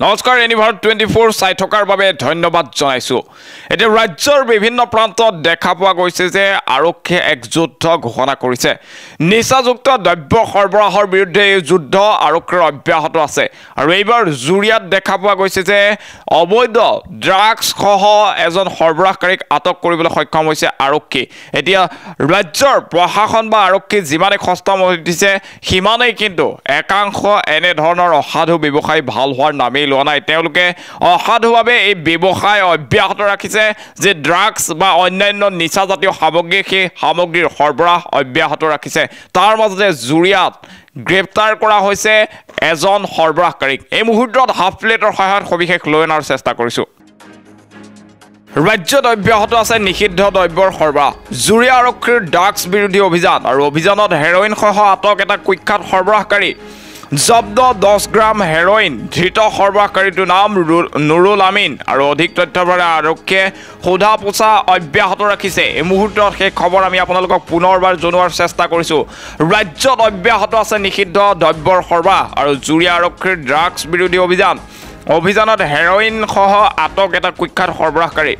নমস্কাৰ এনিভাৰ 24 চাই থকাৰ বাবে ধন্যবাদ জনাইছো। এতিয়া ৰাজ্যৰ বিভিন্ন প্ৰান্তত দেখা পোৱা গৈছে যে আৰক্ষীয়ে এক যুদ্ধ ঘোষণা কৰিছে। নিচাযুক্ত দ্ৰব্য সৰবৰাহৰ বিৰুদ্ধে এই যুদ্ধ আৰক্ষীৰ অব্যাহত আছে আৰু এইবাৰ জুৰিয়াত দেখা পোৱা গৈছে যে অবৈধ ড্ৰাগছ সহ এজন সৰবৰাহকাৰীক আটক কৰিবলৈ সক্ষম হৈছে আৰক্ষী। এতিয়া ৰাজ্যৰ প্ৰশাসন বা আৰক্ষী যিমানে খস্তম হৈ দিছে সিমানেই কিন্তু একাংশ এনে ধৰণৰ অসাধু ব্যৱসায়ী ভাল হোৱাৰ নামেই লোৱা নাই। তেওঁলোকে অসাধুভাৱে এই ব্যৱসায় অব্যাহত ৰাখিছে যে ড্ৰাগছ বা অন্যান্য নিচাজাতীয় সামগ্ৰী সেই সামগ্ৰীৰ সৰবৰাহ অব্যাহত ৰাখিছে। তাৰ মাজতে জুৰিয়াত গ্ৰেপ্তাৰ কৰা হৈছে এজন সৰবৰাহকাৰীক। এই মুহূৰ্তত হাফ প্লেটৰ সহায়ত সবিশেষ লৈ অনাৰ চেষ্টা কৰিছোঁ। ৰাজ্যত অব্যাহত আছে নিষিদ্ধ দ্ৰব্যৰ সৰবৰাহ। জুৰিয়া আৰক্ষীৰ ড্ৰাগছ বিৰোধী অভিযান আৰু অভিযানত হেৰইন সহ আটক এটা কুখ্যাত সৰবৰাহকাৰী। জব্দ 10 গ্ৰাম হেৰইন। ধৃত সৰবৰাহকাৰীটোৰ নাম নুৰুল আমিন আৰু অধিক তথ্যৰ বাবে আৰক্ষীয়ে সোধা পোছা অব্যাহত ৰাখিছে। এই মুহূৰ্তত সেই খবৰ আমি আপোনালোকক পুনৰবাৰ জনোৱাৰ চেষ্টা কৰিছোঁ। ৰাজ্যত অব্যাহত আছে নিষিদ্ধ দ্ৰব্যৰ সৰবৰাহ আৰু জুৰিয়া আৰক্ষীৰ ড্ৰাগছ বিৰোধী অভিযানত হেৰইন সহ আটক এটা কুখ্যাত সৰবৰাহকাৰী।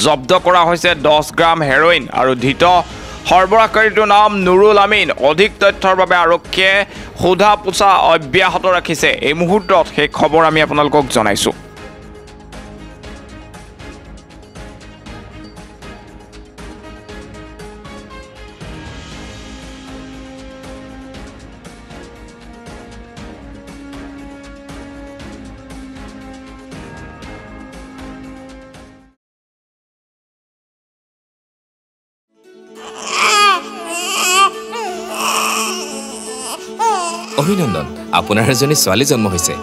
জব্দ কৰা হৈছে 10 গ্ৰাম হেৰইন আৰু ধৃত সৰবৰাহকাৰীটোৰ নাম নুৰুল আমিন। অধিক তথ্যৰ বাবে আৰক্ষীয়ে সোধা পোছা অব্যাহত ৰাখিছে। এই মুহূৰ্তত সেই খবৰ আমি আপোনালোকক জনাইছোঁ। অভিনন্দন, আপোনাৰ এজনী ছোৱালী জন্ম হৈছে।